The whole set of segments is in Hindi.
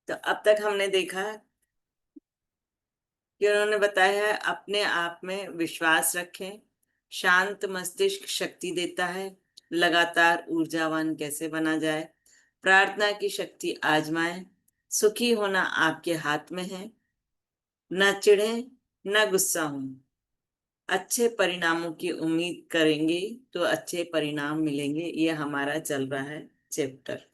तो अब तक हमने देखा कि उन्होंने बताया है अपने आप में विश्वास रखें, शांत मस्तिष्क शक्ति देता है, लगातार ऊर्जावान कैसे बना जाए, प्रार्थना की शक्ति आजमाएं, सुखी होना आपके हाथ में है, न चिढ़ें न गुस्सा हों, अच्छे परिणामों की उम्मीद करेंगे तो अच्छे परिणाम मिलेंगे। ये हमारा चल रहा है चैप्टर।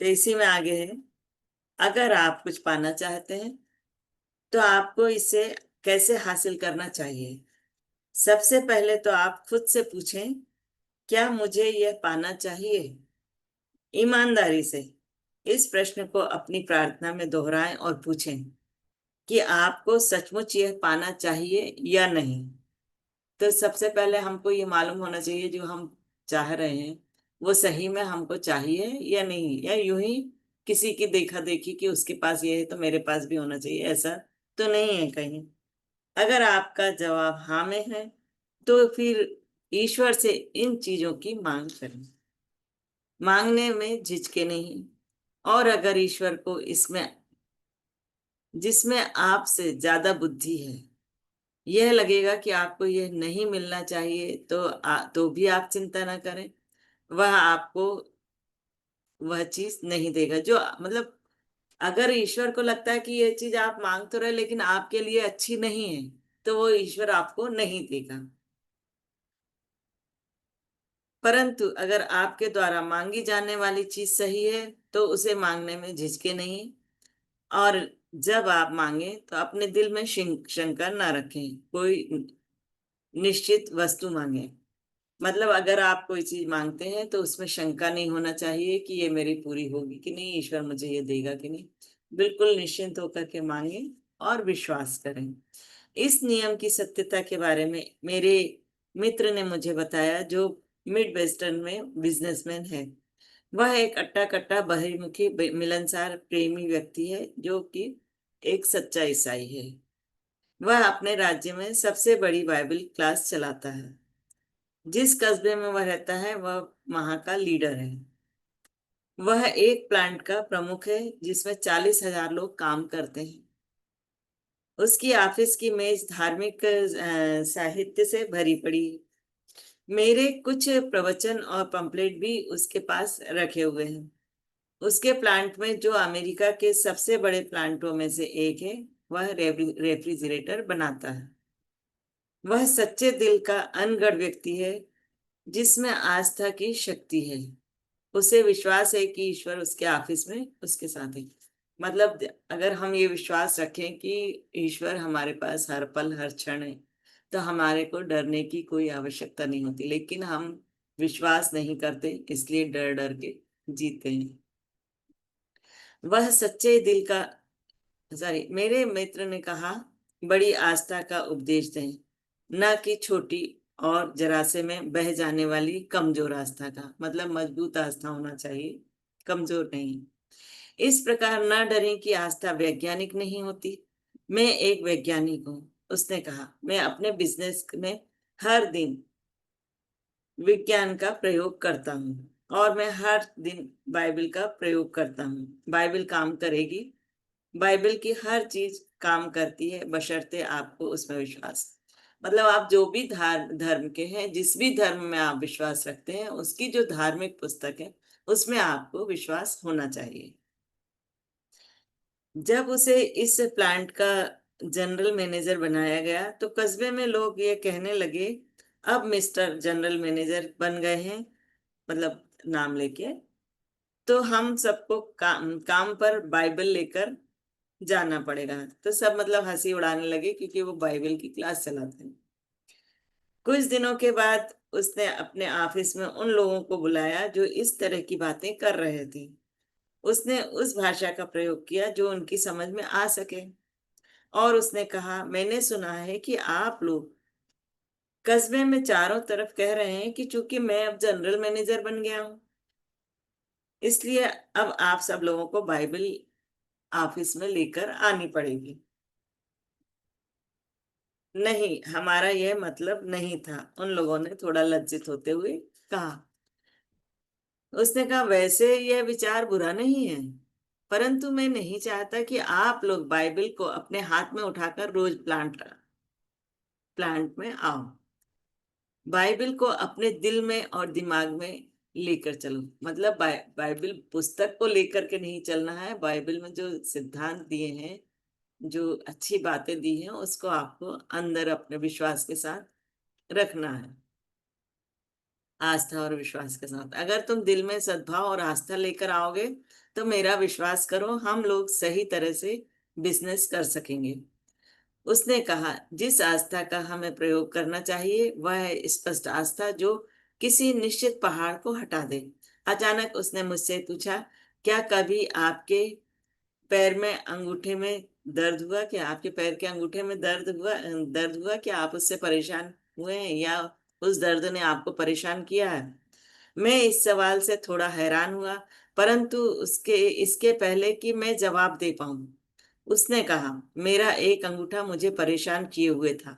तो इसी में आगे है, अगर आप कुछ पाना चाहते हैं तो आपको इसे कैसे हासिल करना चाहिए। सबसे पहले तो आप खुद से पूछें, क्या मुझे यह पाना चाहिए। ईमानदारी से इस प्रश्न को अपनी प्रार्थना में दोहराएं और पूछें कि आपको सचमुच यह पाना चाहिए या नहीं। तो सबसे पहले हमको ये मालूम होना चाहिए जो हम चाह रहे हैं वो सही में हमको चाहिए या नहीं, या यूं ही किसी की देखा देखी कि उसके पास ये है तो मेरे पास भी होना चाहिए, ऐसा तो नहीं है कहीं। अगर आपका जवाब हाँ में है तो फिर ईश्वर से इन चीजों की मांग करें, मांगने में झिझके नहीं। और अगर ईश्वर को इसमें जिसमें आपसे ज्यादा बुद्धि है यह लगेगा कि आपको यह नहीं मिलना चाहिए तो भी आप चिंता ना करें, वह आपको वह चीज नहीं देगा जो मतलब, अगर ईश्वर को लगता है कि यह चीज आप मांग तो रहे लेकिन आपके लिए अच्छी नहीं है तो वो ईश्वर आपको नहीं देगा। परंतु अगर आपके द्वारा मांगी जाने वाली चीज सही है तो उसे मांगने में झिझके नहीं। और जब आप मांगे तो अपने दिल में शंका ना रखें, कोई निश्चित वस्तु मांगे। मतलब अगर आप कोई चीज मांगते हैं तो उसमें शंका नहीं होना चाहिए कि ये मेरी पूरी होगी कि नहीं, ईश्वर मुझे ये देगा कि नहीं। बिल्कुल निश्चिंत होकर के मांगे और विश्वास करें। इस नियम की सत्यता के बारे में मेरे मित्र ने मुझे बताया, जो मिड वेस्टर्न में बिजनेसमैन है। वह एक अट्टा कट्टा बहिर्मुखी मिलनसार प्रेमी व्यक्ति है जो कि एक सच्चा ईसाई है। वह अपने राज्य में सबसे बड़ी बाइबल क्लास चलाता है। जिस कस्बे में वह रहता है वह वहां का लीडर है। वह एक प्लांट का प्रमुख है जिसमें 40,000 लोग काम करते हैं। उसकी ऑफिस की मेज धार्मिक साहित्य से भरी पड़ी है। मेरे कुछ प्रवचन और पंपलेट भी उसके पास रखे हुए हैं। उसके प्लांट में, जो अमेरिका के सबसे बड़े प्लांटों में से एक है, वह रेफ्रिजरेटर बनाता है। वह सच्चे दिल का अनगढ़ व्यक्ति है जिसमें आस्था की शक्ति है। उसे विश्वास है कि ईश्वर उसके ऑफिस में उसके साथ है। मतलब अगर हम ये विश्वास रखें कि ईश्वर हमारे पास हर पल हर क्षण है तो हमारे को डरने की कोई आवश्यकता नहीं होती, लेकिन हम विश्वास नहीं करते इसलिए डर डर के जीते हैं। वह सच्चे दिल का, सॉरी, मेरे मित्र ने कहा, बड़ी आस्था का उपदेश दें, न कि छोटी और जरासे में बह जाने वाली कमजोर आस्था का। मतलब मजबूत आस्था होना चाहिए, कमजोर नहीं। इस प्रकार न डरें कि आस्था वैज्ञानिक नहीं होती। मैं एक वैज्ञानिक हूँ, उसने कहा। मैं अपने बिजनेस में हर दिन विज्ञान का प्रयोग करता हूँ और मैं हर दिन बाइबल का प्रयोग करता हूँ। बाइबल काम करेगी। बाइबल की हर चीज काम करती है बशर्ते आपको उसमें विश्वास। मतलब आप जो भी धर्म के हैं, जिस भी धर्म में आप विश्वास रखते हैं, उसकी जो धार्मिक पुस्तक है उसमें आपको विश्वास होना चाहिए। जब उसे इस प्लांट का जनरल मैनेजर बनाया गया तो कस्बे में लोग ये कहने लगे, अब मिस्टर जनरल मैनेजर बन गए हैं, मतलब नाम लेके, तो हम सबको काम पर बाइबल लेकर जाना पड़ेगा। तो सब मतलब हंसी उड़ाने लगे क्योंकि वो बाइबल की क्लास चलाते हैं। कुछ दिनों के बाद उसने अपने ऑफिस में उन लोगों को बुलाया जो इस तरह की बातें कर रहे थे। उसने उस भाषा का प्रयोग किया जो उनकी समझ में आ सके, और उसने कहा, मैंने सुना है कि आप लोग कस्बे में चारों तरफ कह रहे हैं कि चूंकि मैं अब जनरल मैनेजर बन गया हूं इसलिए अब आप सब लोगों को बाइबल ऑफिस में लेकर आनी पड़ेगी। नहीं, हमारा यह मतलब नहीं था, उन लोगों ने थोड़ा लज्जित होते हुए कहा। उसने कहा, वैसे यह विचार बुरा नहीं है, परंतु मैं नहीं चाहता कि आप लोग बाइबल को अपने हाथ में उठाकर रोज प्लांट में आओ। बाइबल को अपने दिल में और दिमाग में लेकर चलो। मतलब बाइबल पुस्तक को लेकर के नहीं चलना है, बाइबल में जो सिद्धांत दिए हैं, जो अच्छी बातें दी हैं, उसको आपको अंदर अपने विश्वास के साथ रखना है। आस्था और विश्वास के साथ अगर तुम दिल में सद्भाव और आस्था लेकर आओगे, तो मेरा विश्वास करो, हम लोग सही तरह से बिजनेस कर सकेंगे। उसने कहा, जिस आस्था का हमें प्रयोग करना चाहिए वह है स्पष्ट आस्था, जो किसी निश्चित पहाड़ को हटा दे। अचानक उसने मुझसे पूछा, क्या कभी आपके पैर में अंगूठे में दर्द हुआ? क्या आपके पैर के अंगूठे में दर्द हुआ? क्या आप उससे परेशान हुए हैं, या उस दर्द ने आपको परेशान किया है? मैं इस सवाल से थोड़ा हैरान हुआ, परंतु उसके इसके पहले कि मैं जवाब दे पाऊं, उसने कहा, मेरा एक अंगूठा मुझे परेशान किए हुए था,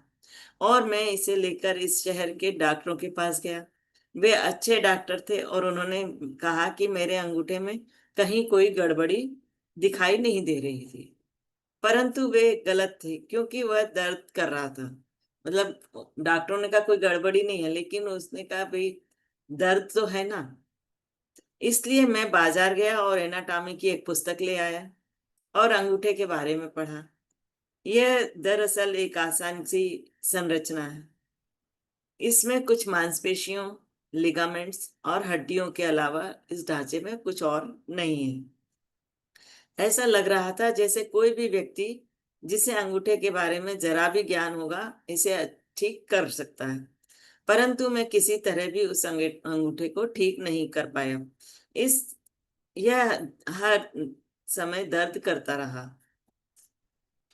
और मैं इसे लेकर इस शहर के डॉक्टरों के पास गया। वे अच्छे डॉक्टर थे और उन्होंने कहा कि मेरे अंगूठे में कहीं कोई गड़बड़ी दिखाई नहीं दे रही थी। परंतु वे गलत थे, क्योंकि वह दर्द कर रहा था। मतलब डॉक्टरों ने कहा कोई गड़बड़ी नहीं है, लेकिन उसने कहा भाई दर्द तो है ना। इसलिए मैं बाजार गया और एनाटॉमी की एक पुस्तक ले आया और अंगूठे के बारे में पढ़ा। यह दरअसल एक आसान सी संरचना है। इसमें कुछ मांसपेशियों, लिगामेंट्स और हड्डियों के अलावा इस ढांचे में कुछ और नहीं है। ऐसा लग रहा था जैसे कोई भी व्यक्ति जिसे अंगूठे के बारे में जरा भी ज्ञान होगा इसे ठीक कर सकता है, परंतु मैं किसी तरह भी उस अंगूठे को ठीक नहीं कर पाया। इस यह हर समय दर्द करता रहा।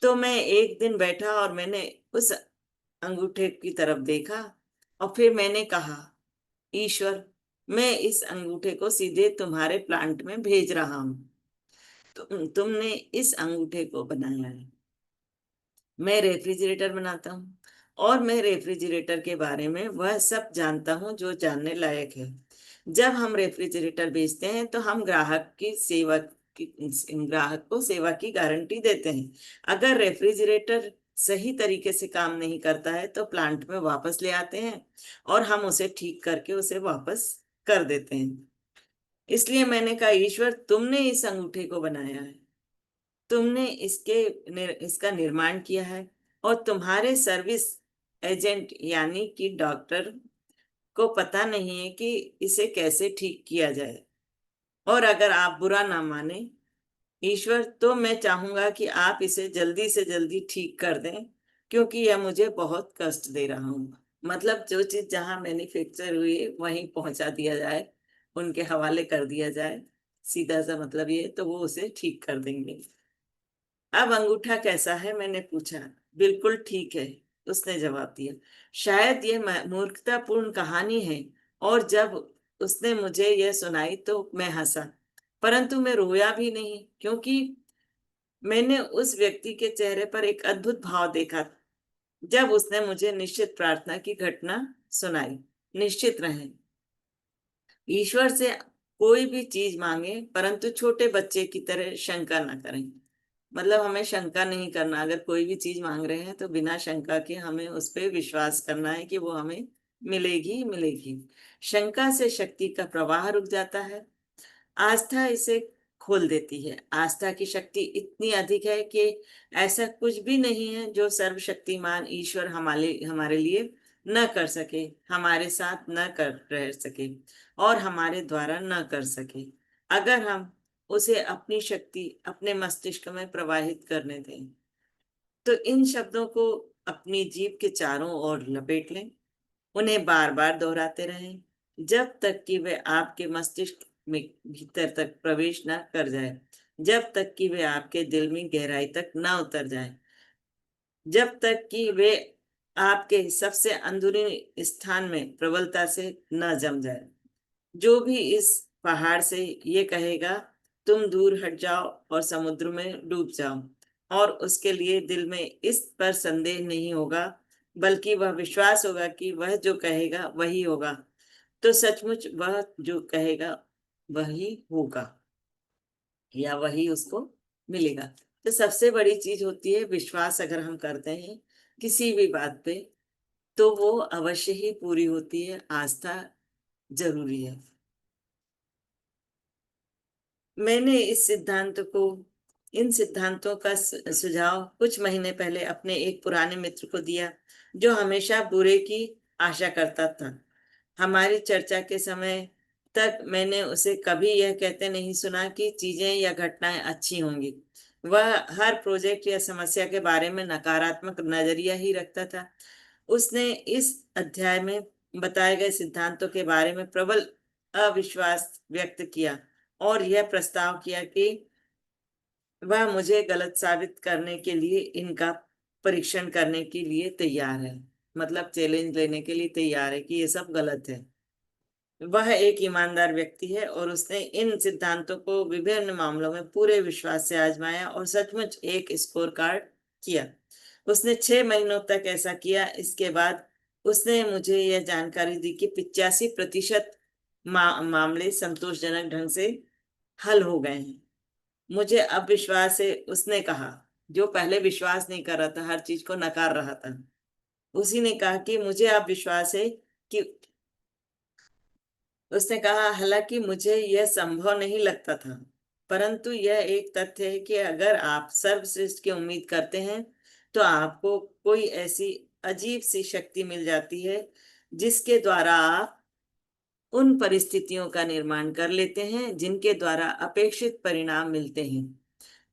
तो मैं एक दिन बैठा और मैंने उस अंगूठे की तरफ देखा, और फिर मैंने कहा, ईश्वर, मैं इस अंगूठे को सीधे तुम्हारे प्लांट में भेज रहा हूं। तुमने इस अंगूठे को बनाया है। मैं रेफ्रिजरेटर बनाता हूँ, और मैं रेफ्रिजरेटर के बारे में वह सब जानता हूँ जो जानने लायक है। जब हम रेफ्रिजरेटर बेचते हैं तो हम ग्राहक को सेवा की गारंटी देते हैं। अगर रेफ्रिजरेटर सही तरीके से काम नहीं करता है तो प्लांट में वापस ले आते हैं और हम उसे ठीक करके उसे वापस कर देते हैं। इसलिए मैंने कहा, ईश्वर, तुमने इस अंगूठे को बनाया है, तुमने इसका निर्माण किया है, और तुम्हारे सर्विस एजेंट यानी कि डॉक्टर को पता नहीं है कि इसे कैसे ठीक किया जाए। और अगर आप बुरा ना माने ईश्वर, तो मैं चाहूंगा कि आप इसे जल्दी से जल्दी ठीक कर दें, क्योंकि यह मुझे बहुत कष्ट दे रहा हूँ। मतलब जो चीज जहां मैन्युफैक्चर हुई है वहीं पहुंचा दिया जाए, उनके हवाले कर दिया जाए। सीधा सा मतलब ये, तो वो उसे ठीक कर देंगे। अब अंगूठा कैसा है, मैंने पूछा। बिल्कुल ठीक है, उसने जवाब दिया। शायद ये मूर्खतापूर्ण कहानी है। और जब उसने मुझे यह सुनाई तो मैं हंसा, परंतु मैं रोया भी नहीं, क्योंकि मैंने उस व्यक्ति के चेहरे पर एक अद्भुत भाव देखा जब उसने मुझे निश्चित प्रार्थना की घटना सुनाई। निश्चित रहें, ईश्वर से कोई भी चीज मांगे, परंतु छोटे बच्चे की तरह शंका ना करें। मतलब हमें शंका नहीं करना, अगर कोई भी चीज मांग रहे हैं तो बिना शंका के हमें उस पर विश्वास करना है कि वो हमें मिलेगी ही मिलेगी। शंका से शक्ति का प्रवाह रुक जाता है, आस्था इसे खोल देती है। आस्था की शक्ति इतनी अधिक है कि ऐसा कुछ भी नहीं है जो सर्वशक्तिमान ईश्वर हमारे हमारे लिए न कर सके, हमारे साथ न कर रह सके, और हमारे द्वारा न कर सके, अगर हम उसे अपनी शक्ति अपने मस्तिष्क में प्रवाहित करने दें। तो इन शब्दों को अपनी जीभ के चारों ओर लपेट लें, उन्हें बार बार दोहराते रहें, जब तक कि वे आपके मस्तिष्क में भीतर तक प्रवेश न कर जाए, जब तक कि वे आपके दिल में गहराई तक न उतर जाए, जब तक कि वे आपके सबसे अंदरूनी स्थान में प्रबलता से न जम जाए। जो भी इस पहाड़ से ये कहेगा, तुम दूर हट जाओ और समुद्र में डूब जाओ, और उसके लिए दिल में इस पर संदेह नहीं होगा, बल्कि वह विश्वास होगा कि वह जो कहेगा वही होगा, तो सचमुच वह जो कहेगा वही होगा या वही उसको मिलेगा। तो सबसे बड़ी चीज होती है विश्वास। अगर हम करते हैं किसी भी बात पे तो वो अवश्य ही पूरी होती है। आस्था जरूरी है। मैंने इस सिद्धांत को इन सिद्धांतों का सुझाव कुछ महीने पहले अपने एक पुराने मित्र को दिया जो हमेशा बुरे की आशा करता था। हमारी चर्चा के समय तक मैंने उसे कभी यह कहते नहीं सुना कि चीजें या घटनाएं अच्छी होंगी। वह हर प्रोजेक्ट या समस्या के बारे में नकारात्मक नजरिया ही रखता था। उसने इस अध्याय में बताए गए सिद्धांतों के बारे में प्रबल अविश्वास व्यक्त किया और यह प्रस्ताव किया कि वह मुझे गलत साबित करने के लिए इनका परीक्षण करने के लिए तैयार है। मतलब चैलेंज लेने के लिए तैयार है कि ये सब गलत है। वह एक ईमानदार व्यक्ति है और उसने इन सिद्धांतों को विभिन्न मामलों में पूरे विश्वास से आजमाया और सचमुच एक स्कोर कार्ड किया। उसने 6 महीनों तक ऐसा किया। इसके बाद उसने मुझे यह जानकारी दी कि 85% मामले संतोषजनक ढंग से हल हो गए हैं। मुझे अब विश्वास है, उसने कहा। जो पहले विश्वास नहीं कर रहा था, हर चीज को नकार रहा था, उसी ने कहा कि मुझे अब विश्वास है कि उसने कहा हालांकि मुझे यह संभव नहीं लगता था, परंतु यह एक तथ्य है कि अगर आप सर्वश्रेष्ठ की उम्मीद करते हैं तो आपको कोई ऐसी अजीब सी शक्ति मिल जाती है जिसके द्वारा आप उन परिस्थितियों का निर्माण कर लेते हैं जिनके द्वारा अपेक्षित परिणाम मिलते हैं।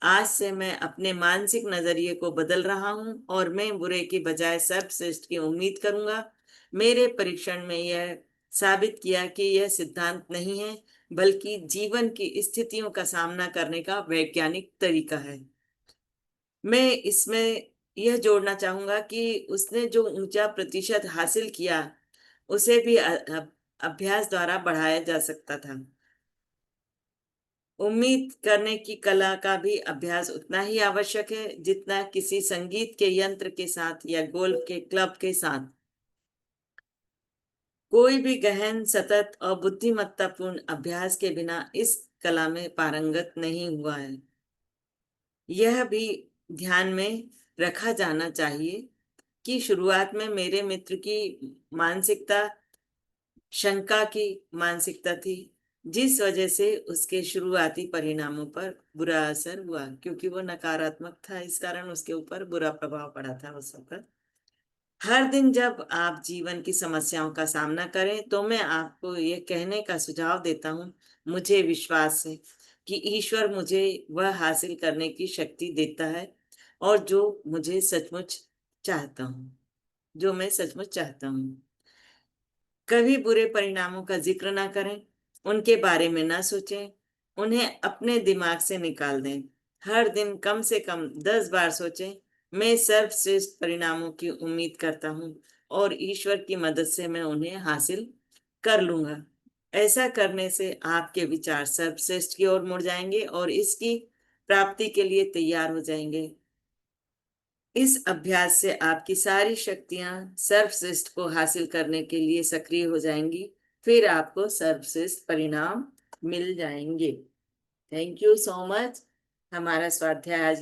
आज से मैं अपने मानसिक नजरिए को बदल रहा हूं और मैं बुरे की बजाय सर्वश्रेष्ठ की उम्मीद करूंगा। मेरे परीक्षण में यह साबित किया कि यह सिद्धांत नहीं है बल्कि जीवन की स्थितियों का सामना करने का वैज्ञानिक तरीका है। मैं इसमें यह जोड़ना चाहूंगा कि उसने जो ऊंचा प्रतिशत हासिल किया उसे भी अभ्यास द्वारा बढ़ाया जा सकता था। उम्मीद करने की कला का भी अभ्यास उतना ही आवश्यक है जितना किसी संगीत के यंत्र के साथ या गोल्फ के क्लब के साथ। कोई भी गहन सतत और बुद्धिमत्तापूर्ण अभ्यास के बिना इस कला में पारंगत नहीं हुआ है। यह भी ध्यान में रखा जाना चाहिए कि शुरुआत में मेरे मित्र की मानसिकता शंका की मानसिकता थी, जिस वजह से उसके शुरुआती परिणामों पर बुरा असर हुआ क्योंकि वो नकारात्मक था। इस कारण उसके ऊपर बुरा प्रभाव पड़ा था उस वक्त। हर दिन जब आप जीवन की समस्याओं का सामना करें तो मैं आपको ये कहने का सुझाव देता हूँ, मुझे विश्वास है कि ईश्वर मुझे वह हासिल करने की शक्ति देता है और जो मैं सचमुच चाहता हूँ। कभी बुरे परिणामों का जिक्र ना करें, उनके बारे में ना सोचें, उन्हें अपने दिमाग से निकाल दें। हर दिन कम से कम 10 बार सोचें, मैं सर्वश्रेष्ठ परिणामों की उम्मीद करता हूँ और ईश्वर की मदद से मैं उन्हें हासिल कर लूंगा। ऐसा करने से आपके विचार सर्वश्रेष्ठ की ओर मुड़ जाएंगे और इसकी प्राप्ति के लिए तैयार हो जाएंगे। इस अभ्यास से आपकी सारी शक्तियां सर्वश्रेष्ठ को हासिल करने के लिए सक्रिय हो जाएंगी। फिर आपको सर्वश्रेष्ठ परिणाम मिल जाएंगे। Thank you so much. हमारा स्वाध्याय आज